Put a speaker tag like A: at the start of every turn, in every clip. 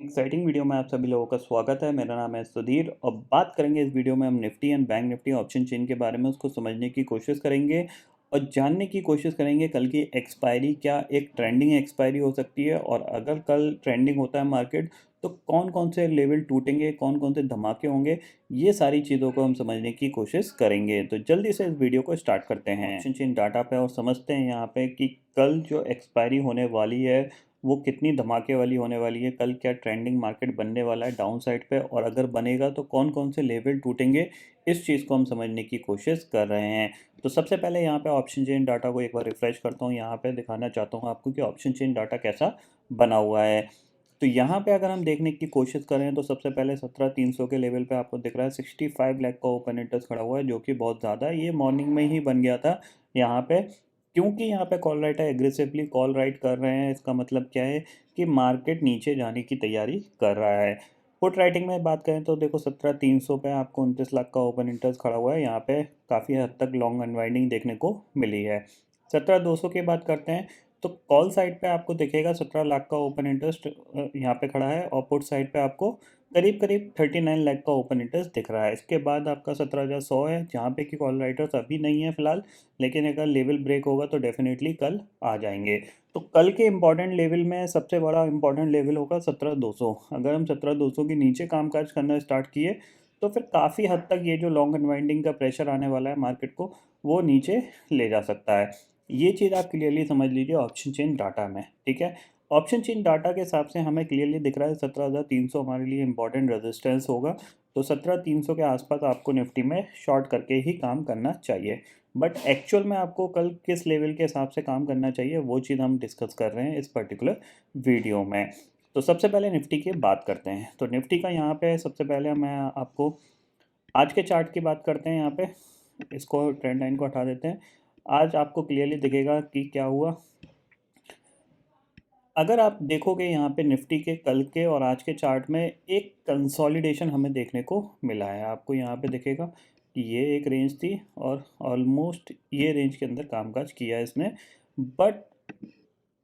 A: Exciting video में आप सभी लोगों का स्वागत है। मेरा नाम है सुधीर और बात करेंगे इस वीडियो में हम Nifty and bank Nifty option chain के बारे में उसको समझने की कोशिश करेंगे और जानने की कोशिश करेंगे कल की एक्सपायरी क्या एक ट्रेंडिंग एक्सपायरी हो सकती है और अगर कल ट्रेंडिंग होता है मार्केट तो कौन कौन से लेवल टूटेंगे, कौन कौन से धमाके होंगे, ये सारी चीज़ों को हम समझने की कोशिश करेंगे। तो जल्दी से इस वीडियो को स्टार्ट करते हैं ऑप्शन चेन डाटा पे और समझते हैं यहाँ पे कि कल जो एक्सपायरी होने वाली है वो कितनी धमाके वाली होने वाली है, कल क्या ट्रेंडिंग मार्केट बनने वाला है डाउन साइड पे और अगर बनेगा तो कौन कौन से लेवल टूटेंगे, इस चीज़ को हम समझने की कोशिश कर रहे हैं। तो सबसे पहले यहाँ पे ऑप्शन चेन डाटा को एक बार रिफ्रेश करता हूँ, यहाँ पे दिखाना चाहता हूँ आपको कि ऑप्शन चेन डाटा कैसा बना हुआ है। तो यहाँ पे अगर हम देखने की कोशिश करें तो सबसे पहले 17,300 के लेवल पे आपको दिख रहा है 65 लाख का ओपन इंटरेस्ट खड़ा हुआ है, जो कि बहुत ज़्यादा है। ये मॉर्निंग में ही बन गया था यहाँ पे, क्योंकि यहाँ पे कॉल राइट है, एग्रेसिवली कॉल राइट कर रहे हैं। इसका मतलब क्या है कि मार्केट नीचे जाने की तैयारी कर रहा है। पुट राइटिंग में बात करें तो देखो 17,300 पे आपको 29 लाख का ओपन इंटरेस्ट खड़ा हुआ है। यहाँ पे काफ़ी हद तक लॉन्ग अनवाइंडिंग देखने को मिली है। 17,200 की बात करते हैं तो कॉल साइड पे आपको दिखेगा 17 लाख का ओपन इंटरेस्ट यहाँ पे खड़ा है और पुट साइड पे आपको करीब करीब 39 लाख का ओपन इंटरेस्ट दिख रहा है। इसके बाद आपका 17,100 है, जहाँ पे कि कॉल राइटर्स अभी नहीं है फिलहाल, लेकिन अगर लेवल ब्रेक होगा तो डेफिनेटली कल आ जाएंगे। तो कल के इंपॉर्टेंट लेवल में सबसे बड़ा इंपॉर्टेंट लेवल होगा 17,200। अगर हम 17,200 के नीचे कामकाज करना स्टार्ट किए तो फिर काफ़ी हद तक ये जो लॉन्ग अनवाइंडिंग का प्रेशर आने वाला है मार्केट को, वो नीचे ले जा सकता है। ये चीज़ आप क्लियरली समझ लीजिए ऑप्शन चेन डाटा में, ठीक है। ऑप्शन चेन डाटा के हिसाब से हमें क्लियरली दिख रहा है 17,300 हमारे लिए इंपॉर्टेंट रेजिस्टेंस होगा। तो 17,300 के आसपास आपको निफ्टी में शॉर्ट करके ही काम करना चाहिए। बट एक्चुअल में आपको कल किस लेवल के हिसाब से काम करना चाहिए वो चीज़ हम डिस्कस कर रहे हैं इस पर्टिकुलर वीडियो में। तो सबसे पहले निफ्टी की बात करते हैं। तो निफ्टी का यहाँ पे सबसे पहले मैं आपको आज के चार्ट की बात करते हैं। यहाँ पे इसको ट्रेंड लाइन को हटा देते हैं। आज आपको क्लियरली दिखेगा कि क्या हुआ। अगर आप देखोगे यहाँ पे निफ्टी के कल के और आज के चार्ट में एक कंसोलिडेशन हमें देखने को मिला है। आपको यहाँ पे दिखेगा कि ये एक रेंज थी और ऑलमोस्ट ये रेंज के अंदर कामकाज किया है इसने। बट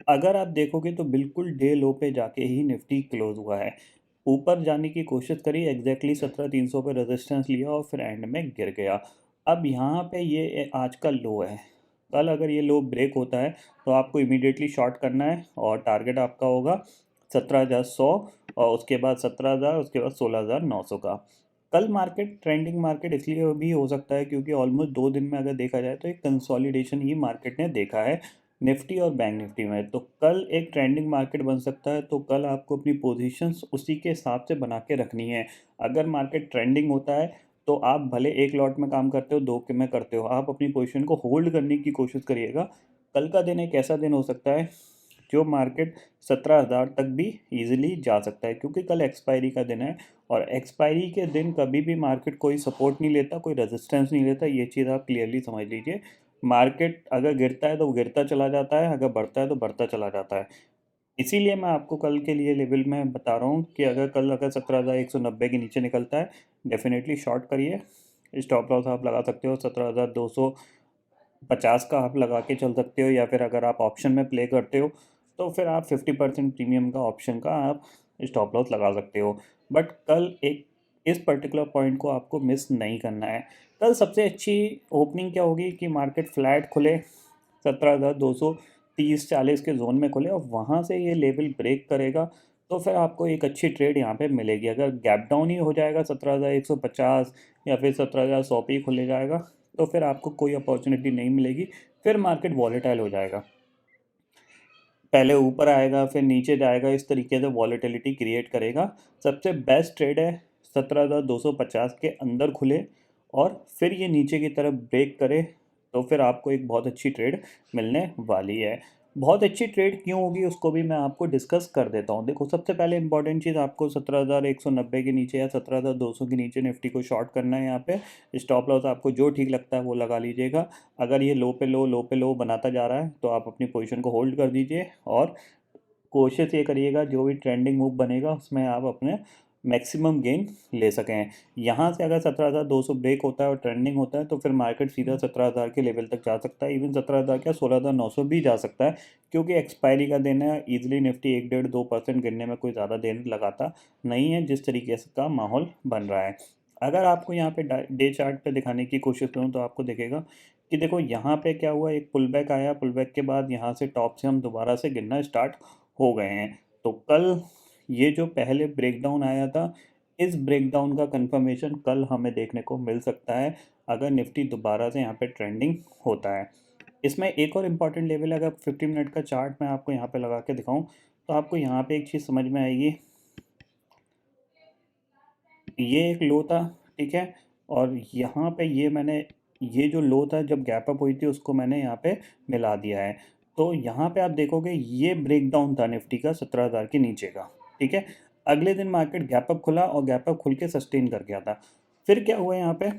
A: अगर आप देखोगे तो बिल्कुल डे लो पे जाके ही निफ्टी क्लोज हुआ है। ऊपर जाने की कोशिश करी, एग्जैक्टली 17,300 पे रेजिस्टेंस लिया और फिर एंड में गिर गया। अब यहाँ पे ये आज का लो है। कल अगर ये लो ब्रेक होता है तो आपको इमीडिएटली शॉर्ट करना है और टारगेट आपका होगा 17,100 और उसके बाद 17,000, उसके बाद 16,900 का। कल मार्केट ट्रेंडिंग मार्केट इसलिए भी हो सकता है क्योंकि ऑलमोस्ट 2 दिन में अगर देखा जाए तो एक कंसोलिडेशन ही मार्केट ने देखा है निफ्टी और बैंक निफ्टी में। तो कल एक ट्रेंडिंग मार्केट बन सकता है। तो कल आपको अपनी पोजीशंस उसी के हिसाब से बना के रखनी है। अगर मार्केट ट्रेंडिंग होता है तो आप भले एक लॉट में काम करते हो, दो के में करते हो, आप अपनी पोजीशन को होल्ड करने की कोशिश करिएगा। कल का दिन एक ऐसा दिन हो सकता है जो मार्केट 17,000 तक भी इजीली जा सकता है, क्योंकि कल एक्सपायरी का दिन है और एक्सपायरी के दिन कभी भी मार्केट कोई सपोर्ट नहीं लेता, कोई रेजिस्टेंस नहीं लेता। ये चीज़ आप क्लियरली समझ लीजिए। मार्केट अगर गिरता है तो गिरता चला जाता है, अगर बढ़ता है तो बढ़ता चला जाता है। इसीलिए मैं आपको कल के लिए लेवल में बता रहा हूँ कि अगर 17,190 के नीचे निकलता है डेफिनेटली शॉर्ट करिए। स्टॉप लॉस आप लगा सकते हो 17,250 का आप लगा के चल सकते हो, या फिर अगर आप ऑप्शन में प्ले करते हो तो फिर आप 50% प्रीमियम का ऑप्शन का आप स्टॉप लॉस लगा सकते हो। बट कल एक इस पर्टिकुलर पॉइंट को आपको मिस नहीं करना है। कल सबसे अच्छी ओपनिंग क्या होगी कि मार्केट फ्लैट खुले, 17,230-40 के जोन में खुले और वहाँ से ये लेवल ब्रेक करेगा तो फिर आपको एक अच्छी ट्रेड यहाँ पे मिलेगी। अगर गैप डाउन ही हो जाएगा 17,150 या फिर 17,100 पे ही खुले जाएगा तो फिर आपको कोई अपॉर्चुनिटी नहीं मिलेगी। फिर मार्केट वॉलेटाइल हो जाएगा, पहले ऊपर आएगा फिर नीचे जाएगा, इस तरीके से वॉलेटिलिटी क्रिएट करेगा। सबसे बेस्ट ट्रेड है 17,250 के अंदर खुले और फिर ये नीचे की तरफ ब्रेक करे तो फिर आपको एक बहुत अच्छी ट्रेड मिलने वाली है। बहुत अच्छी ट्रेड क्यों होगी उसको भी मैं आपको डिस्कस कर देता हूँ। देखो सबसे पहले इंपॉर्टेंट चीज़, आपको 17,190 के नीचे या 17,200 के नीचे निफ्टी को शॉर्ट करना है। यहाँ पे स्टॉप लॉस आपको जो ठीक लगता है वो लगा लीजिएगा। अगर ये लो पे लो बनाता जा रहा है तो आप अपनी पोजीशन को होल्ड कर दीजिए और कोशिश ये करिएगा जो भी ट्रेंडिंग मूव बनेगा उसमें आप अपने मैक्सिमम गेन ले सकें। यहाँ से अगर 17,200 ब्रेक होता है और ट्रेंडिंग होता है तो फिर मार्केट सीधा 17,000 के लेवल तक जा सकता है, इवन 17,000 क्या 16,900 भी जा सकता है, क्योंकि एक्सपायरी का दिन है। ईजिली निफ्टी 1-1.5-2% गिरने में कोई ज़्यादा देर लगाता नहीं है, जिस तरीके से का माहौल बन रहा है। अगर आपको यहाँ पे डे चार्ट पे दिखाने की कोशिश करूँ तो आपको दिखेगा कि देखो यहाँ पे क्या हुआ, एक पुल बैक आया, पुल बैक के बाद यहाँ से टॉप से हम दोबारा से गिरना स्टार्ट हो गए हैं। तो कल ये जो पहले ब्रेकडाउन आया था, इस ब्रेकडाउन का कंफर्मेशन कल हमें देखने को मिल सकता है अगर निफ्टी दोबारा से यहाँ पे ट्रेंडिंग होता है। इसमें एक और इम्पॉर्टेंट लेवल है, अगर 50 मिनट का चार्ट मैं आपको यहाँ पे लगा के दिखाऊं तो आपको यहाँ पे एक चीज़ समझ में आएगी। ये एक लो था, ठीक है, और यहाँ पे ये जो लो था जब गैप अप हुई थी उसको मैंने यहाँ पे मिला दिया है। तो यहाँ पे आप देखोगे ये ब्रेक डाउन था निफ्टी का 17,000 के नीचे का, ठीक है। अगले दिन मार्केट गैप अप खुला और गैप अप खुल के सस्टेन कर गया था। फिर क्या हुआ यहाँ पे,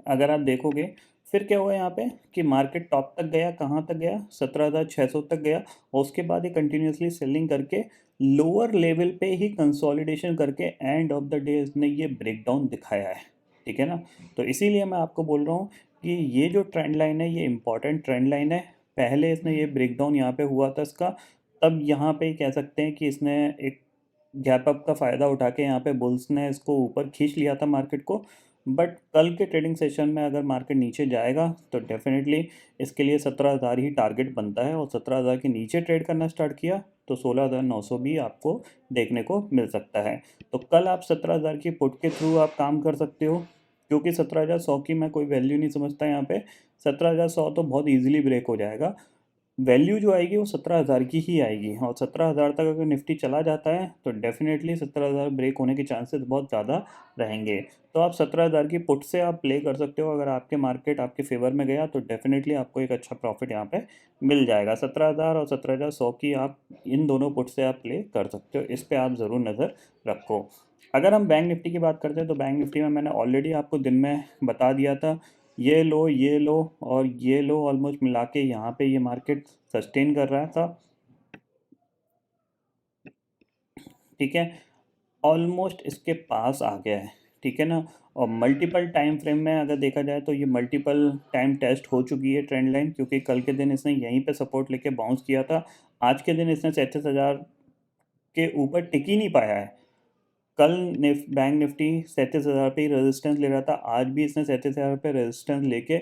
A: अगर आप देखोगे फिर क्या हुआ यहाँ पे कि मार्केट टॉप तक गया, कहाँ तक गया, 17,600 तक गया, और उसके बाद ये कंटिन्यूसली सेलिंग करके लोअर लेवल पे ही कंसोलिडेशन करके एंड ऑफ द डे इसने ये ब्रेकडाउन दिखाया है, ठीक है ना। तो इसीलिए मैं आपको बोल रहा हूँ कि ये जो ट्रेंड लाइन है ये इंपॉर्टेंट ट्रेंड लाइन है। पहले इसने ये ब्रेकडाउन यहाँ पे हुआ था इसका, तब यहाँ पे कह सकते हैं कि इसने एक गैप अप का फ़ायदा उठा के यहाँ पे बुल्स ने इसको ऊपर खींच लिया था मार्केट को। बट कल के ट्रेडिंग सेशन में अगर मार्केट नीचे जाएगा तो डेफिनेटली इसके लिए 17,000 ही टारगेट बनता है, और 17,000 के नीचे ट्रेड करना स्टार्ट किया तो 16,900 भी आपको देखने को मिल सकता है। तो कल आप 17,000 की पुट के थ्रू आप काम कर सकते हो, क्योंकि 17,100 की मैं कोई वैल्यू नहीं समझता यहाँ पे। 17,100 तो बहुत ईजिली ब्रेक हो जाएगा। वैल्यू जो आएगी वो 17,000 की ही आएगी, और 17,000 तक अगर निफ्टी चला जाता है तो डेफिनेटली 17,000 ब्रेक होने के चांसेस बहुत ज़्यादा रहेंगे। तो आप 17,000 की पुट से आप प्ले कर सकते हो। अगर आपके मार्केट आपके फेवर में गया तो डेफिनेटली आपको एक अच्छा प्रॉफिट यहाँ पे मिल जाएगा। 17,000 और 17,100 की आप इन दोनों पुट से आप प्ले कर सकते हो, इस पर आप ज़रूर नज़र रखो। अगर हम बैंक निफ्टी की बात करते हैं तो बैंक निफ्टी में मैंने ऑलरेडी आपको दिन में बता दिया था, ये लो और ये लो ऑलमोस्ट मिला के यहाँ पे ये मार्केट सस्टेन कर रहा था, ठीक है। ऑलमोस्ट इसके पास आ गया है, ठीक है ना। और मल्टीपल टाइम फ्रेम में अगर देखा जाए तो ये मल्टीपल टाइम टेस्ट हो चुकी है ट्रेंड लाइन, क्योंकि कल के दिन इसने यहीं पे सपोर्ट लेके बाउंस किया था। आज के दिन इसने 37,000 के ऊपर टिक ही नहीं पाया है। कल बैंक निफ्टी 37,000 पे ही रेजिस्टेंस ले रहा था, आज भी इसने 37,000 पे रेजिस्टेंस लेके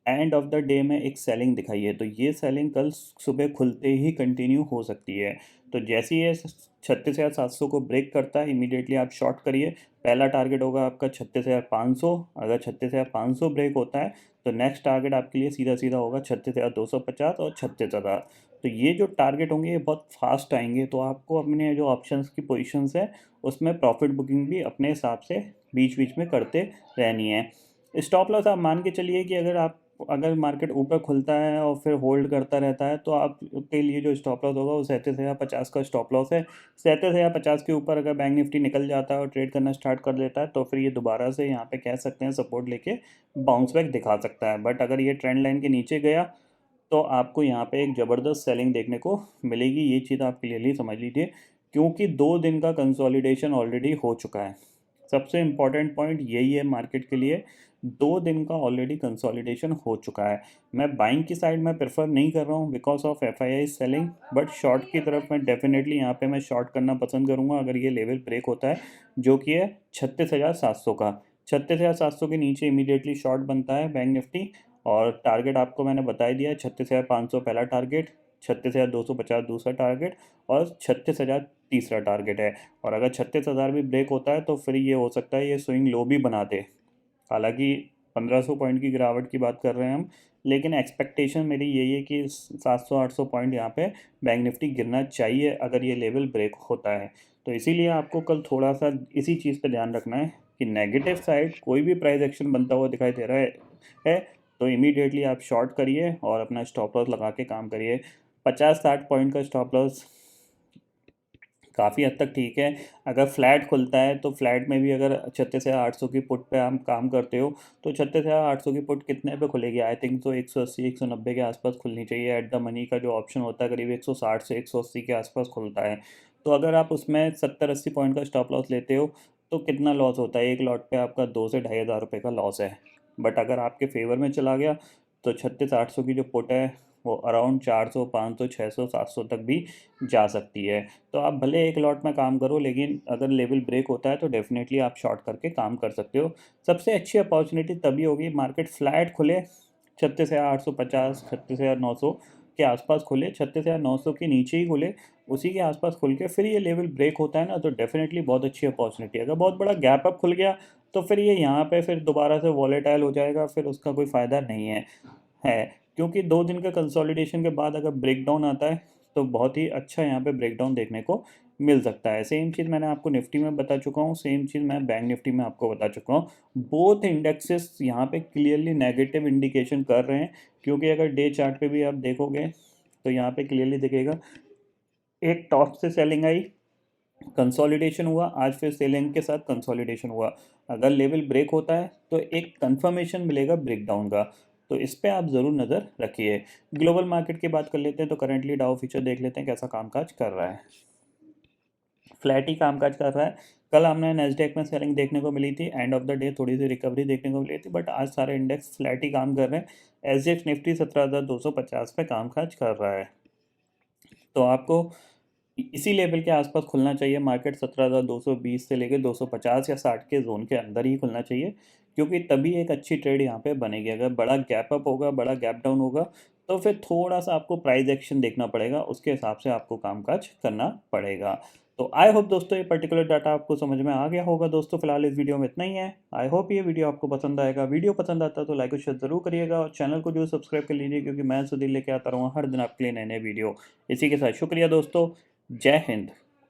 A: एंड ऑफ द डे में एक सेलिंग दिखाई है। तो ये सेलिंग कल सुबह खुलते ही कंटिन्यू हो सकती है। तो जैसे ही ये 36,700 को ब्रेक करता है इमीडिएटली आप शॉर्ट करिए। पहला टारगेट होगा आपका 36,500। अगर 36,500 ब्रेक होता है तो नेक्स्ट टारगेट आपके लिए सीधा सीधा होगा 36,250 और 36,000। तो ये जो टारगेट होंगे ये बहुत फास्ट आएंगे, तो आपको अपने जो ऑप्शंस की पोजीशंस है उसमें प्रॉफिट बुकिंग भी अपने हिसाब से बीच बीच में करते रहनी है। स्टॉप लॉस आप मान के चलिए कि अगर मार्केट ऊपर खुलता है और फिर होल्ड करता रहता है तो आपके लिए जो स्टॉप लॉस होगा वो 37,050 का स्टॉप लॉस है। 37,050 के ऊपर अगर बैंक निफ्टी निकल जाता है और ट्रेड करना स्टार्ट कर देता है तो फिर ये दोबारा से यहाँ पे कह सकते हैं सपोर्ट लेके बाउंस बैक दिखा सकता है। बट अगर ये ट्रेंड लाइन के नीचे गया तो आपको यहाँ पे एक ज़बरदस्त सेलिंग देखने को मिलेगी, ये चीज़ आप क्लियरली समझ लीजिए, क्योंकि 2 दिन का कंसोलिडेशन ऑलरेडी हो चुका है। सबसे इम्पॉर्टेंट पॉइंट यही है मार्केट के लिए, 2 दिन का ऑलरेडी कंसोलिडेशन हो चुका है। मैं बाइंग की साइड में प्रेफर नहीं कर रहा हूँ because of FII selling, but short की तरफ मैं डेफिनेटली यहाँ पे मैं शॉर्ट करना पसंद करूँगा अगर ये लेवल ब्रेक होता है, जो कि है 36,700 का। 36,700 के नीचे इमीडिएटली शॉर्ट बनता है बैंक निफ्टी, और टारगेट आपको मैंने बता ही दिया है। 36,500 पहला टारगेट, 36,250 दूसरा टारगेट, और 36,000 तीसरा टारगेट है। और अगर 36,000 भी ब्रेक होता है तो फिर ये हो सकता है ये स्विंग लो भी बना दे। हालांकि 1,500 पॉइंट की गिरावट की बात कर रहे हैं हम, लेकिन एक्सपेक्टेशन मेरी यही है कि 700-800 पॉइंट यहाँ पे बैंक निफ्टी गिरना चाहिए अगर ये लेवल ब्रेक होता है। तो इसीलिए आपको कल थोड़ा सा इसी चीज़ पे ध्यान रखना है कि नेगेटिव साइड कोई भी प्राइस एक्शन बनता हुआ दिखाई दे रहा है तो इमीडिएटली आप शॉर्ट करिए और अपना स्टॉप लॉस लगा के काम करिए। 50-60 पॉइंट का स्टॉप लॉस काफ़ी हद तक ठीक है। अगर फ्लैट खुलता है तो फ्लैट में भी अगर 36,800 की पुट पे हम काम करते हो तो 36,800 की पुट कितने पे खुलेगी, आई थिंक तो 180-190 के आसपास खुलनी चाहिए। एट द मनी का जो ऑप्शन होता है करीब 160 से 180 के आसपास खुलता है। तो अगर आप उसमें 70-80 पॉइंट का स्टॉप लॉस लेते हो तो कितना लॉस होता है, एक लॉट पे आपका 2 से ढाई हज़ार रुपये का लॉस है। बट अगर आपके फेवर में चला गया तो 36-800 की जो पुट है वो अराउंड 400, 500, 600, 700 तक भी जा सकती है। तो आप भले एक लॉट में काम करो, लेकिन अगर लेवल ब्रेक होता है तो डेफिनेटली आप शॉर्ट करके काम कर सकते हो। सबसे अच्छी अपॉर्चुनिटी तभी होगी मार्केट फ्लैट खुले 36,850, 36,900 के आसपास खुले, 36,900 के नीचे ही खुले, उसी के आसपास खुल के फिर ये लेवल ब्रेक होता है ना, तो डेफिनेटली बहुत अच्छी अपॉर्चुनिटी है। अगर बहुत बड़ा गैप अप खुल गया तो फिर ये यहाँ पे फिर दोबारा से वॉलेटाइल हो जाएगा, फिर उसका कोई फ़ायदा नहीं है क्योंकि 2 दिन का कंसोलिडेशन के बाद अगर ब्रेकडाउन आता है तो बहुत ही अच्छा यहाँ पे ब्रेकडाउन देखने को मिल सकता है। सेम चीज़ मैंने आपको निफ्टी में बता चुका हूँ, सेम चीज़ मैं बैंक निफ्टी में आपको बता चुका हूँ। बोथ इंडेक्सेस यहाँ पे क्लियरली नेगेटिव इंडिकेशन कर रहे हैं, क्योंकि अगर डे चार्ट पे भी आप देखोगे तो यहाँ पे क्लियरली दिखेगा एक टॉप से सेलिंग आई, कंसोलिडेशन हुआ, आज फिर सेलिंग के साथ कंसोलिडेशन हुआ। अगर लेवल ब्रेक होता है तो एक कंफर्मेशन मिलेगा ब्रेकडाउन का, तो इस पे आप ज़रूर नज़र रखिए। ग्लोबल मार्केट की बात कर लेते हैं तो करंटली डाउ फ्यूचर देख लेते हैं कैसा कामकाज कर रहा है। फ्लैट ही कामकाज कर रहा है। कल हमने नेस्डेक में सेलिंग देखने को मिली थी, एंड ऑफ द डे थोड़ी सी रिकवरी देखने को मिली थी, बट आज सारे इंडेक्स फ्लैट ही काम कर रहे हैं। एसजीएक्स निफ्टी 17,250 पे कामकाज कर रहा है। तो आपको इसी लेवल के आसपास खुलना चाहिए मार्केट, 17,220 से लेकर 250 या 60 के जोन के अंदर ही खुलना चाहिए, क्योंकि तभी एक अच्छी ट्रेड यहाँ पे बनेगी। अगर बड़ा गैप अप होगा, बड़ा गैप डाउन होगा, तो फिर थोड़ा सा आपको प्राइस एक्शन देखना पड़ेगा, उसके हिसाब से आपको कामकाज करना पड़ेगा। तो आई होप दोस्तों ये पर्टिकुलर डाटा आपको समझ में आ गया होगा। दोस्तों फिलहाल इस वीडियो में इतना ही है। आई होप ये वीडियो आपको पसंद आएगा। वीडियो पसंद आता है तो लाइक और शेयर जरूर करिएगा, और चैनल को जो सब्सक्राइब कर लीजिए, क्योंकि मैं सुधीर लेके आता रहूँ हर दिन आपके लिए नए नए वीडियो। इसी के साथ शुक्रिया दोस्तों, जय हिंद।